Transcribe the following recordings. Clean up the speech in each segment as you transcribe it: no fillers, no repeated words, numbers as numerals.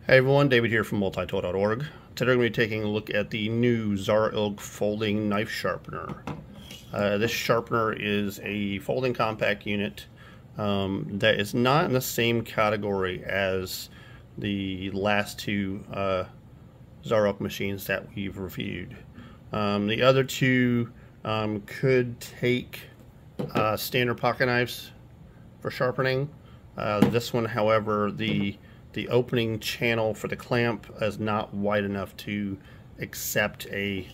Hey everyone, David here from multitool.org. Today we're going to be taking a look at the new Xarilk folding knife sharpener. This sharpener is a folding compact unit that is not in the same category as the last two Xarilk machines that we've reviewed. The other two could take standard pocket knives for sharpening. This one, however, the opening channel for the clamp is not wide enough to accept a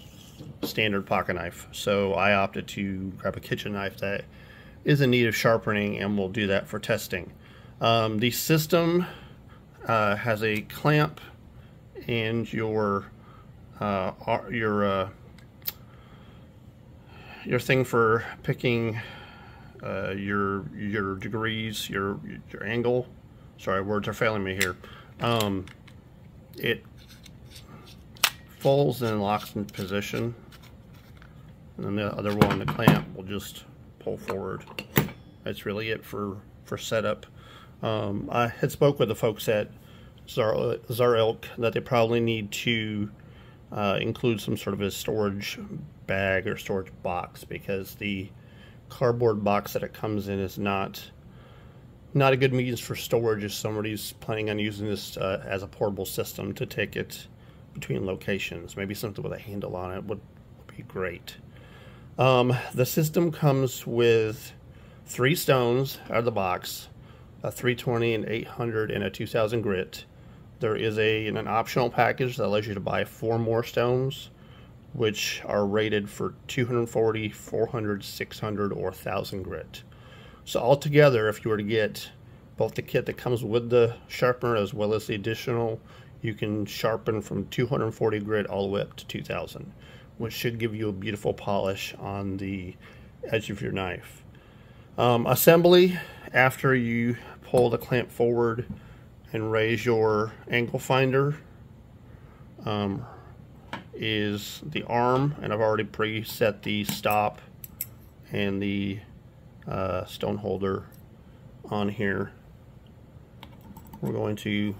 standard pocket knife. So I opted to grab a kitchen knife that is in need of sharpening, and we'll do that for testing. The system has a clamp and your thing for picking your degrees, your angle. Sorry, words are failing me here. It folds and locks in position, and then the other one, the clamp, will just pull forward. That's really it for setup. I had spoke with the folks at Xarilk that they probably need to include some sort of a storage bag or storage box, because the cardboard box that it comes in is not a good means for storage if somebody's planning on using this as a portable system to take it between locations. Maybe something with a handle on it would be great. The system comes with 3 stones out of the box, a 320, an 800, and a 2000 grit. There is an optional package that allows you to buy 4 more stones, which are rated for 240, 400, 600, or 1000 grit. So altogether, if you were to get both the kit that comes with the sharpener as well as the additional, you can sharpen from 240 grit all the way up to 2000, which should give you a beautiful polish on the edge of your knife. Assembly, after you pull the clamp forward and raise your angle finder, is the arm, and I've already preset the stop and the stone holder on here. We're going to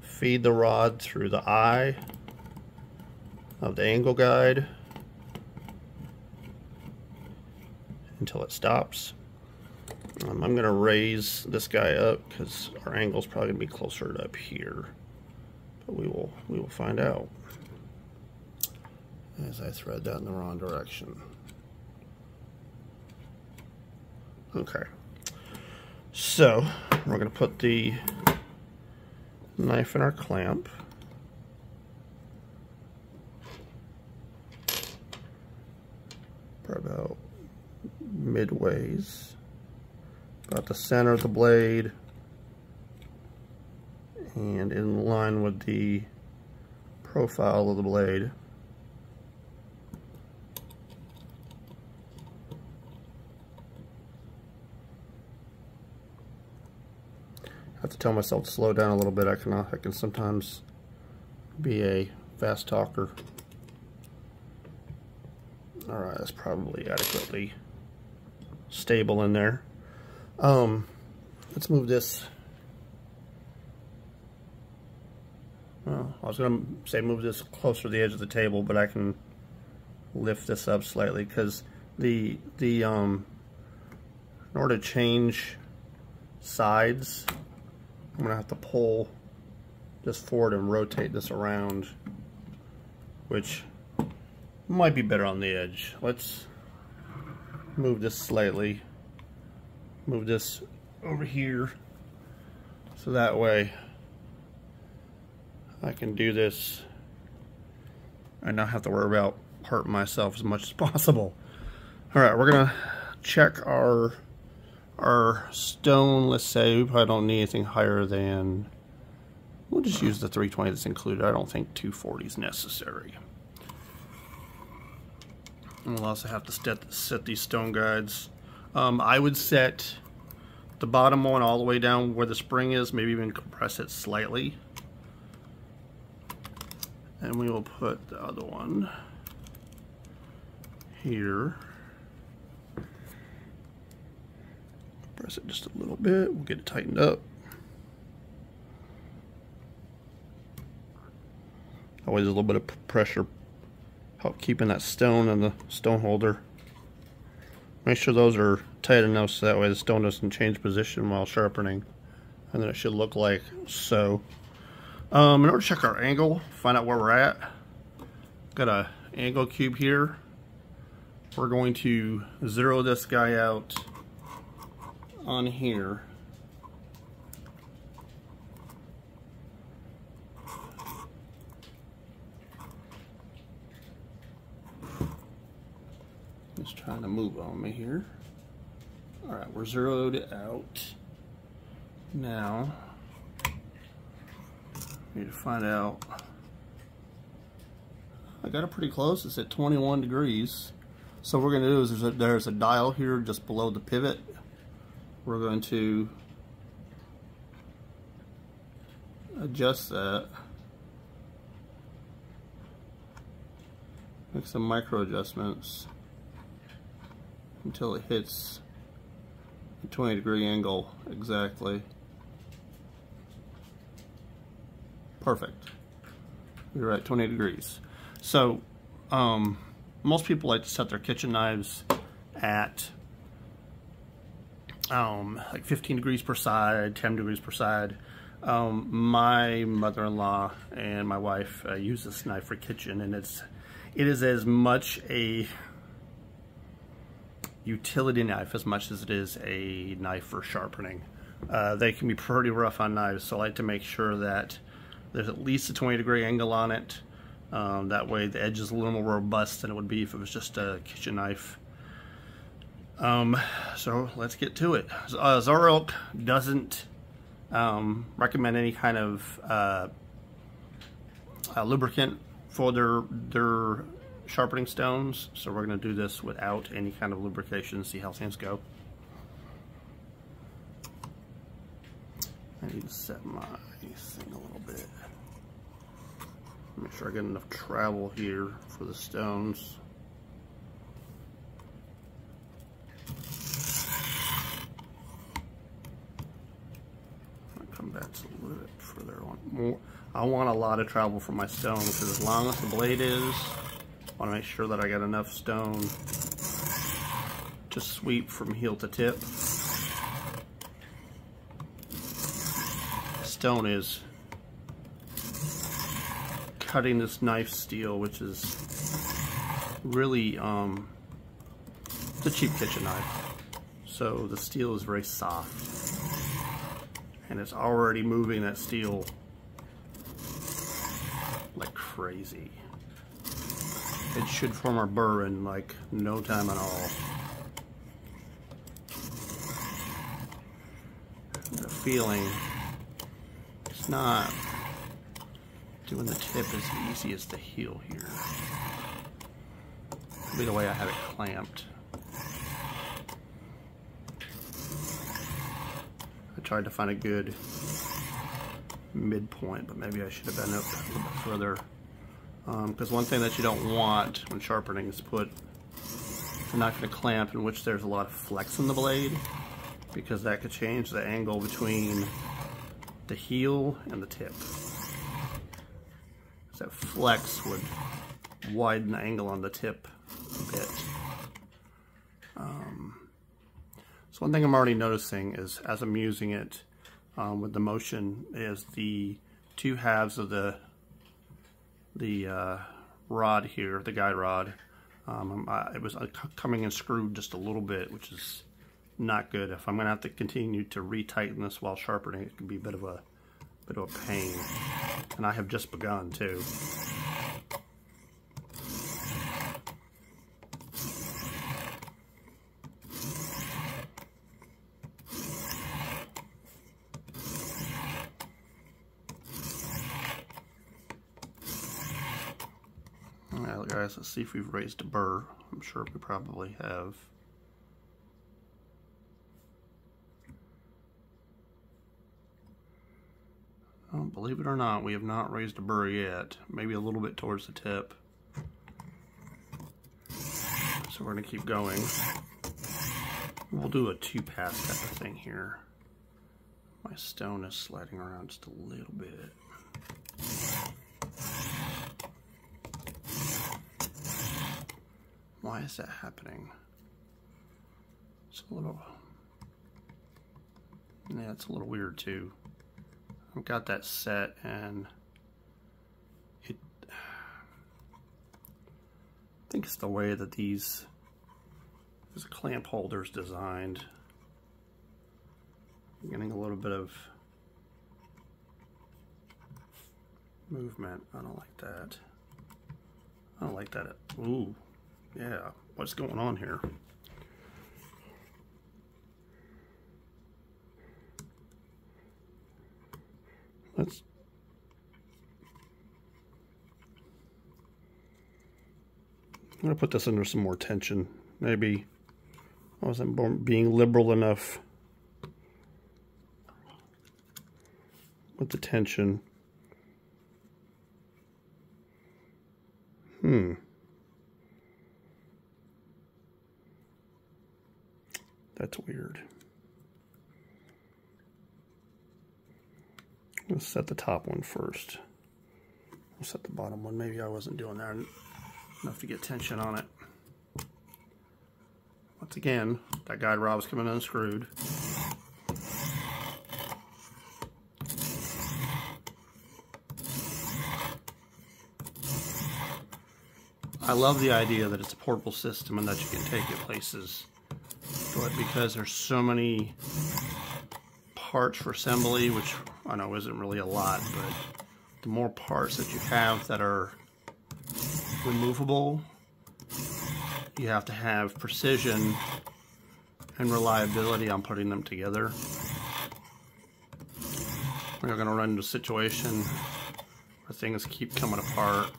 feed the rod through the eye of the angle guide until it stops. I'm going to raise this guy up because our angle is probably going to be closer to up here, but we will find out as I thread that in the wrong direction. Okay, so we're going to put the knife in our clamp. About midways, about the center of the blade, and in line with the profile of the blade. I have to tell myself to slow down a little bit. I can sometimes be a fast talker. Alright, that's probably adequately stable in there. Let's move this. Well, I was going to say move this closer to the edge of the table, but I can lift this up slightly, because in order to change sides, I'm going to have to pull this forward and rotate this around, which might be better on the edge. Let's move this slightly. Move this over here, so that way I can do this and not have to worry about hurting myself as much as possible. Alright, we're going to check our stone. Let's say we probably don't need anything higher than, we'll just use the 320 that's included. I don't think 240 is necessary. And we'll also have to set these stone guides. I would set the bottom one all the way down where the spring is, maybe even compress it slightly. And we will put the other one here. Press it just a little bit, we'll get it tightened up. Always a little bit of pressure help keeping that stone in the stone holder. Make sure those are tight enough so that way the stone doesn't change position while sharpening. And then it should look like so. In order to check our angle, find out where we're at, got a angle cube here. We're going to zero this guy out on here. Just trying to move on me here. Alright, we're zeroed out. Now, need to find out. I got it pretty close. It's at 21 degrees. So what we're going to do is there's a dial here just below the pivot. We're going to adjust that. Make some micro adjustments until it hits a 20-degree angle exactly. Perfect. We're at 20 degrees. So most people like to set their kitchen knives at like 15 degrees per side, 10 degrees per side. My mother-in-law and my wife use this knife for kitchen, and it is as much a utility knife as much as it is a knife for sharpening. They can be pretty rough on knives, so I like to make sure that there's at least a 20-degree angle on it. That way the edge is a little more robust than it would be if it was just a kitchen knife. So let's get to it. Xarilk doesn't recommend any kind of lubricant for their sharpening stones, so we're going to do this without any kind of lubrication, see how things go. I need to set my thing a little bit. Make sure I get enough travel here for the stones. I'll come back to a little bit further on. I want a lot of travel for my stone because as long as the blade is, I want to make sure that I got enough stone to sweep from heel to tip. Stone is cutting this knife steel, which is really it's a cheap kitchen knife, so the steel is very soft and it's already moving that steel like crazy. It should form a burr in like no time at all. The feeling, it's not doing the tip as easy as the heel here. Could be the way I have it clamped. I tried to find a good midpoint, but maybe I should have been up a little bit further. Because one thing that you don't want when sharpening is to put the knife in a clamp in which there's a lot of flex in the blade, because that could change the angle between the heel and the tip. So that flex would widen the angle on the tip a bit. So one thing I'm already noticing is, as I'm using it with the motion, is the two halves of the rod here, the guide rod, it was coming in screwed just a little bit, which is not good. If I'm going to have to continue to retighten this while sharpening, it can be a bit of a pain, and I have just begun too. Alright guys, let's see if we've raised a burr. I'm sure we probably have. Oh, believe it or not, we have not raised a burr yet. Maybe a little bit towards the tip. So we're going to keep going. We'll do a two-pass type of thing here. My stone is sliding around just a little bit. Why is that happening? It's a little... Yeah, it's a little weird too. I've got that set and it... I think it's the way that these clamp holders designed. I'm getting a little bit of movement. I don't like that. I don't like that. Ooh, yeah. What's going on here? I'm going to put this under some more tension. Maybe I wasn't being liberal enough with the tension. That's weird. Let's set the top one first. I'll set the bottom one. Maybe I wasn't doing that enough to get tension on it. Once again, that guide rod was coming unscrewed. I love the idea that it's a portable system and that you can take it places. But because there's so many parts for assembly, which I know isn't really a lot, but the more parts that you have that are removable, you have to have precision and reliability on putting them together. We're going to run into a situation where things keep coming apart.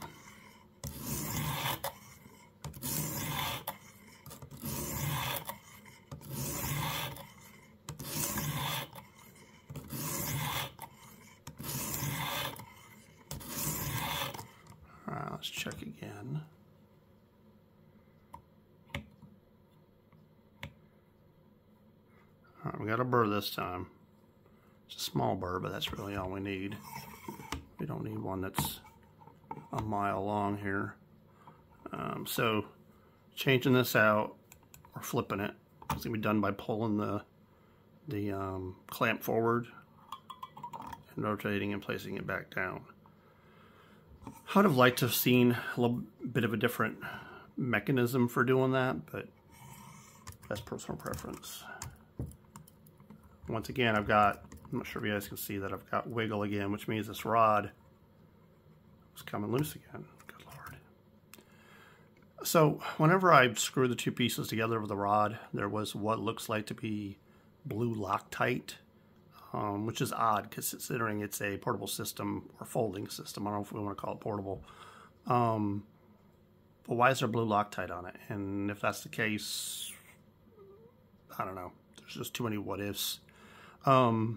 Let's check again. Alright, we got a burr this time. It's a small burr, but that's really all we need. We don't need one that's a mile long here. So changing this out or flipping it, it's gonna be done by pulling the clamp forward and rotating and placing it back down. I would have liked to have seen a little bit of a different mechanism for doing that, but that's personal preference. Once again, I'm not sure if you guys can see that I've got wiggle again, which means this rod is coming loose again. Good Lord. So whenever I screw the two pieces together with the rod, there was what looks like to be blue Loctite. Which is odd considering it's a portable system or folding system. I don't know if we want to call it portable. But why is there blue Loctite on it? And if that's the case, I don't know. There's just too many what ifs. I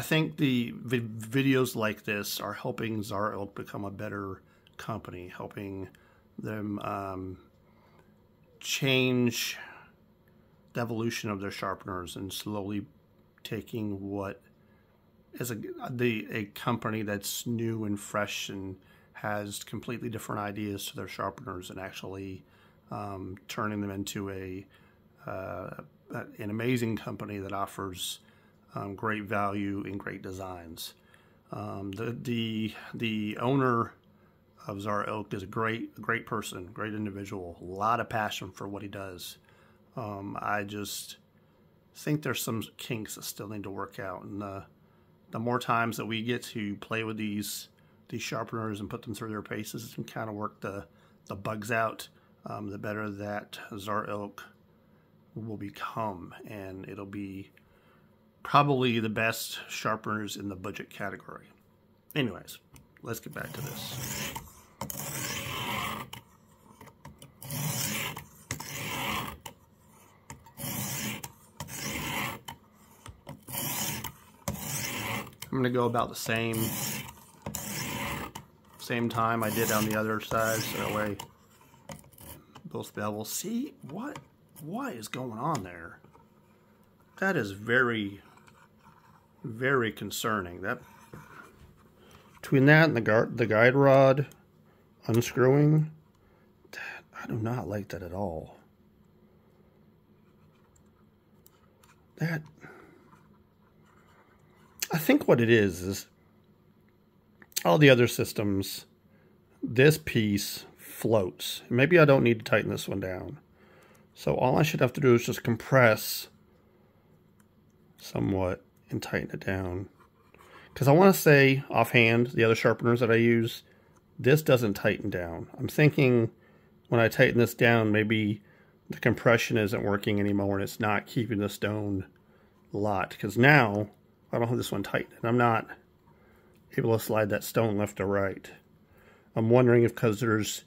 think the videos like this are helping Xarilk become a better company, helping them change the evolution of their sharpeners and slowly taking what is a company that's new and fresh and has completely different ideas to their sharpeners and actually turning them into an amazing company that offers great value and great designs. The owner of Xarilk is a great person, great individual, a lot of passion for what he does. I just think there's some kinks that still need to work out, and the more times that we get to play with these sharpeners and put them through their paces and kind of work the bugs out, the better that Xarilk will become, and it'll be probably the best sharpeners in the budget category. Anyways, let's get back to this. I'm going to go about the same time I did on the other side, so that way both bevels. See, what is going on there? That is very, very concerning. That between that and the guide rod unscrewing, I do not like that at all. That, I think what it is all the other systems, this piece floats. Maybe I don't need to tighten this one down. So all I should have to do is just compress somewhat and tighten it down. Because I want to say offhand, the other sharpeners that I use, this doesn't tighten down. I'm thinking when I tighten this down, maybe the compression isn't working anymore and it's not keeping the stone lot. Because now I don't have this one tight and I'm not able to slide that stone left or right. I'm wondering if because there's,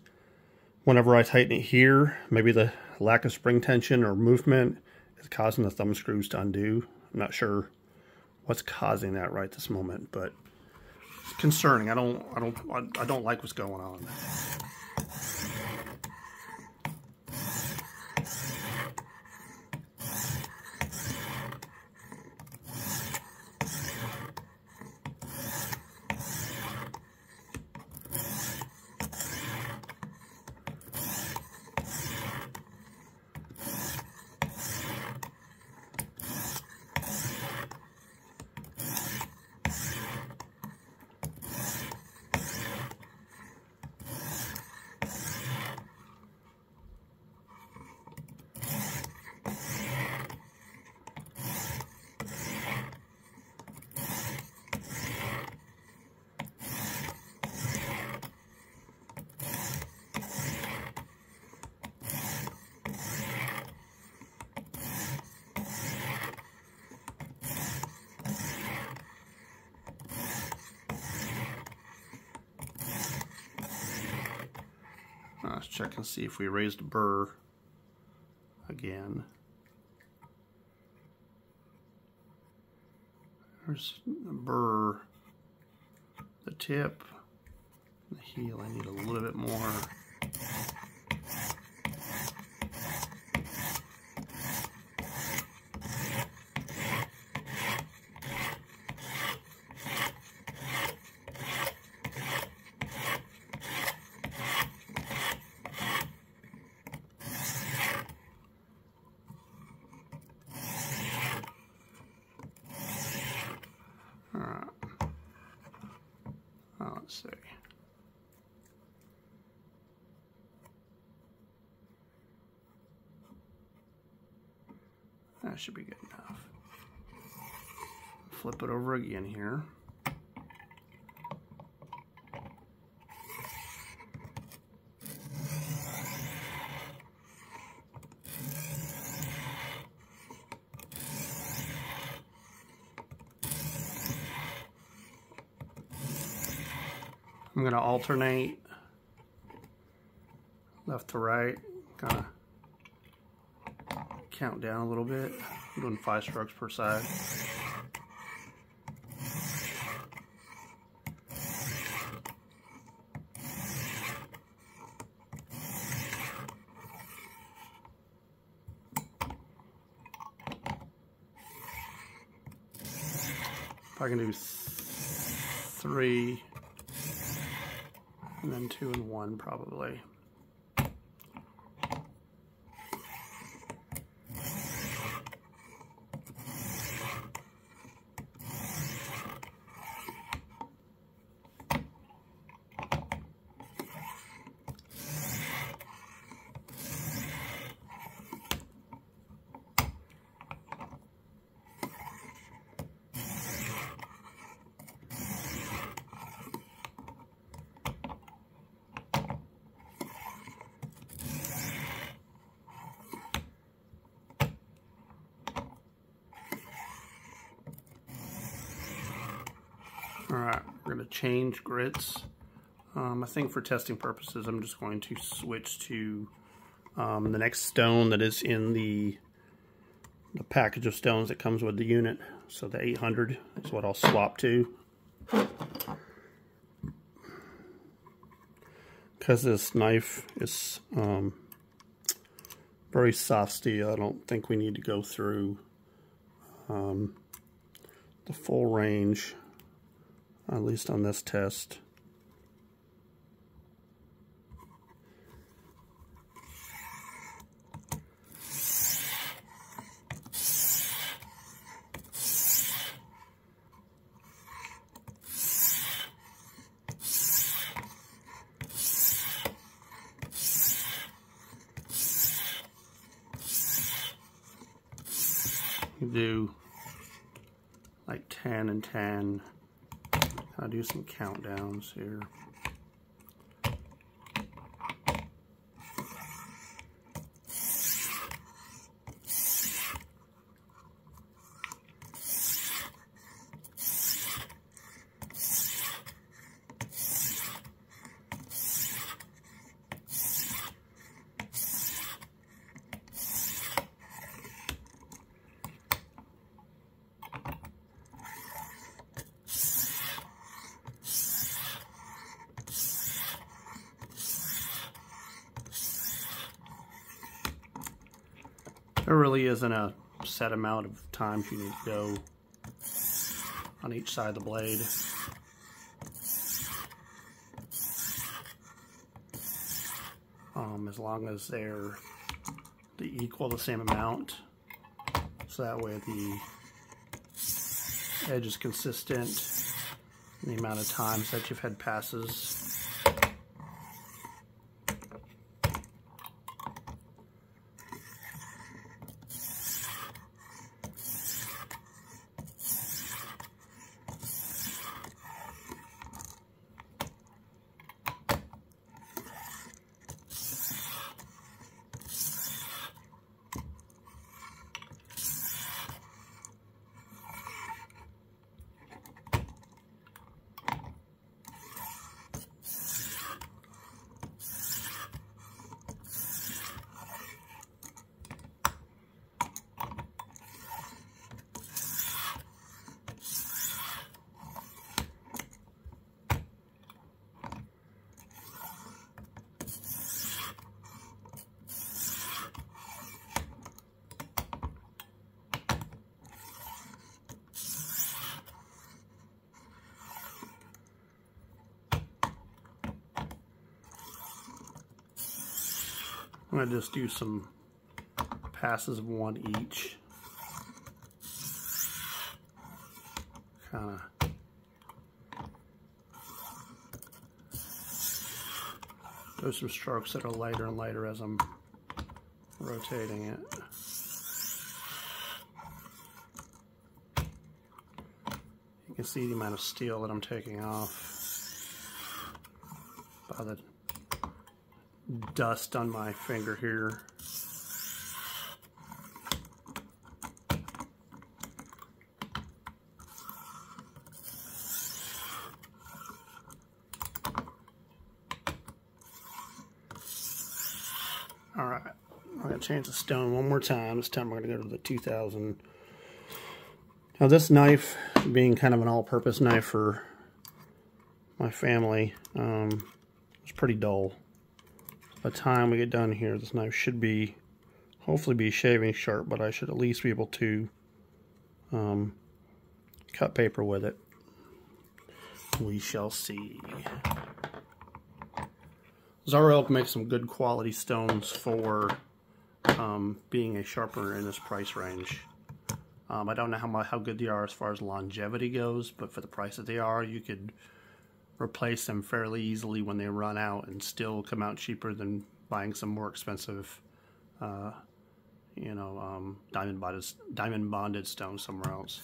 whenever I tighten it here, maybe the lack of spring tension or movement is causing the thumb screws to undo. I'm not sure what's causing that right this moment, but it's concerning. I don't like what's going on. Let's check and see if we raised a burr again. There's a burr, the tip, the heel. I need a little bit more. Let's see. That should be good enough. Flip it over again here. I'm going to alternate left to right, kind of count down a little bit. I'm doing 5 strokes per side. If I can do 3 and then 2 and 1 probably. Alright, we're going to change grits. I think for testing purposes I'm just going to switch to the next stone that is in the package of stones that comes with the unit. So the 800 is what I'll swap to. Because this knife is very soft steel, I don't think we need to go through the full range, at least on this test. You do like 10 and 10. I'll do some countdowns here. There really isn't a set amount of times you need to go on each side of the blade. As long as they equal the same amount, so that way the edge is consistent in the amount of times that you've had passes. I'm going to just do some passes of one each. Kind of do some strokes that are lighter and lighter as I'm rotating it. You can see the amount of steel that I'm taking off by the dust on my finger here. Alright, I'm going to change the stone one more time. This time we're going to go to the 2000. Now this knife, being kind of an all-purpose knife for my family, it's pretty dull. By the time we get done here, this knife should be, hopefully be shaving sharp, but I should at least be able to cut paper with it. We shall see. Xarilk makes some good quality stones for being a sharpener in this price range. I don't know how good they are as far as longevity goes, but for the price that they are, you could replace them fairly easily when they run out and still come out cheaper than buying some more expensive, diamond bonded stone somewhere else.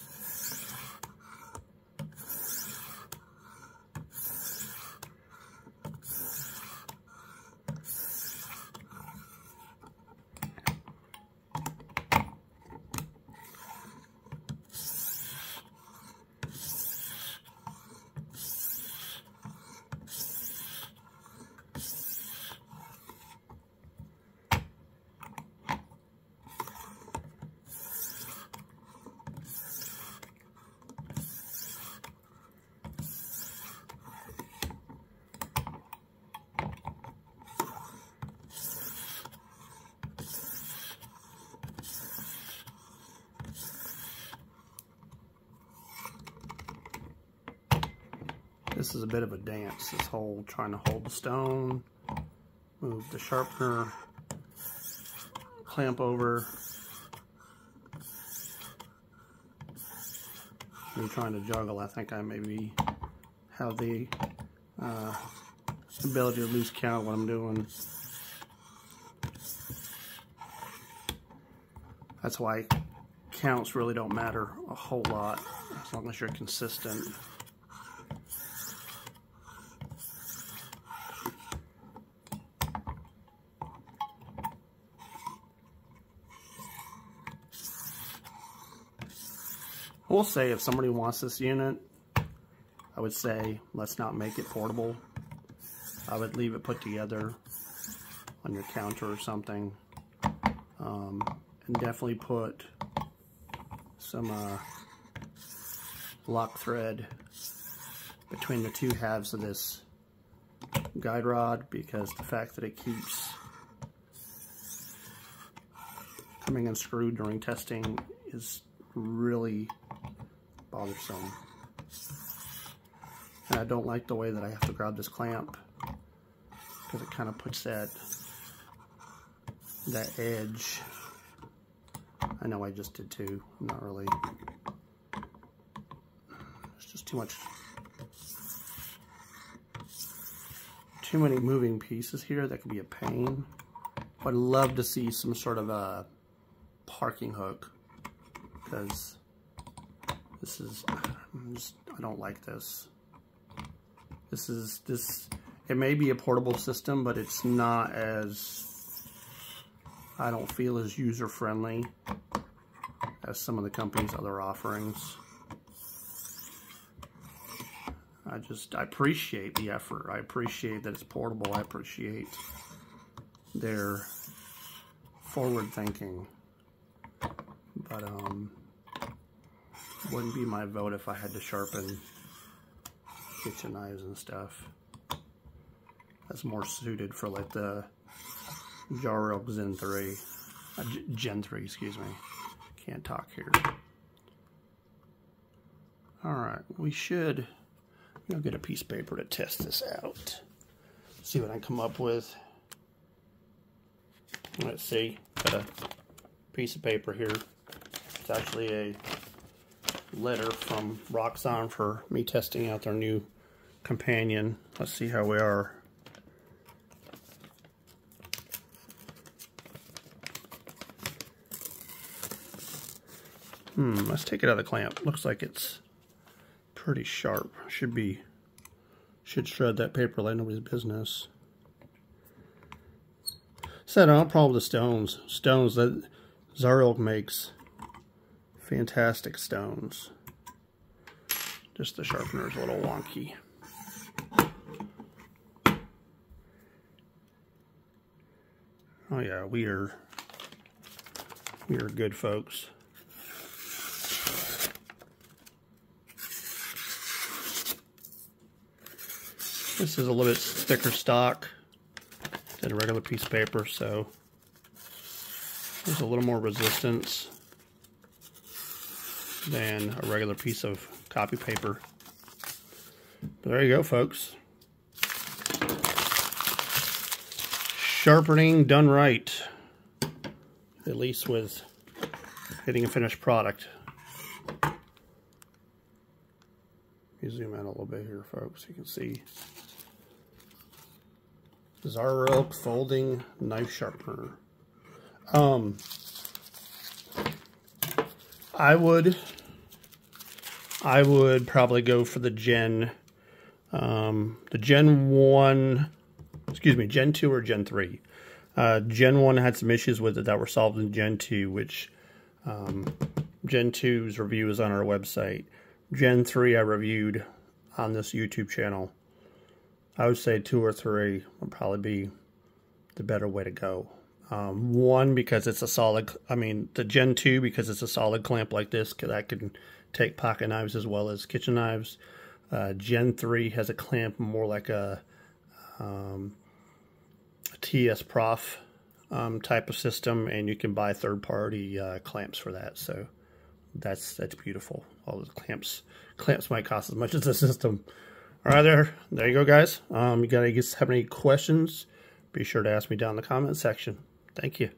This is a bit of a dance, this whole trying to hold the stone, move the sharpener, clamp over, and trying to juggle. I think I maybe have the ability to lose count of what I'm doing. That's why I counts really don't matter a whole lot as long as you're consistent. I will say, if somebody wants this unit, I would say let's not make it portable. I would leave it put together on your counter or something, and definitely put some lock thread between the two halves of this guide rod, because the fact that it keeps coming unscrewed during testing is really bothersome. And I don't like the way that I have to grab this clamp, because it kind of puts that edge. I know I just did too. I'm not really. There's just too many moving pieces here that could be a pain. But I'd love to see some sort of a parking hook, because this is I don't like this. It may be a portable system, but it's not as, I don't feel as user-friendly as some of the company's other offerings. I appreciate the effort. I appreciate that it's portable. I appreciate their forward thinking. But wouldn't be my vote if I had to sharpen kitchen knives and stuff. That's more suited for like the Xarilk Gen 3, excuse me. Can't talk here. Alright, we should get a piece of paper to test this out. See what I come up with. Let's see, got a piece of paper here. It's actually a letter from Roxxon for me testing out their new companion. Let's see how we are. Let's take it out of the clamp. Looks like it's pretty sharp. Should shred that paper like nobody's business. So no problem with the stones. Stones that Xarilk makes fantastic stones. Just the sharpener is a little wonky. Oh yeah, we are good folks. This is a little bit thicker stock than a regular piece of paper, so there's a little more resistance than a regular piece of copy paper. But there you go, folks. Sharpening done right, at least with hitting a finished product. Let me zoom out a little bit here, folks, so you can see. Xarilk folding knife sharpener. I would probably go for the Gen 2 or Gen 3. Gen 1 had some issues with it that were solved in Gen 2, which Gen 2's review is on our website. Gen 3 I reviewed on this YouTube channel. I would say 2 or 3 would probably be the better way to go. 1, because it's a solid, the Gen 2, because it's a solid clamp like this, that can take pocket knives as well as kitchen knives. Gen 3 has a clamp more like a TS Prof type of system, and you can buy third-party clamps for that. So that's beautiful. All the clamps might cost as much as the system. All right, there you go, guys. You guys have any questions? Be sure to ask me down in the comment section. Thank you.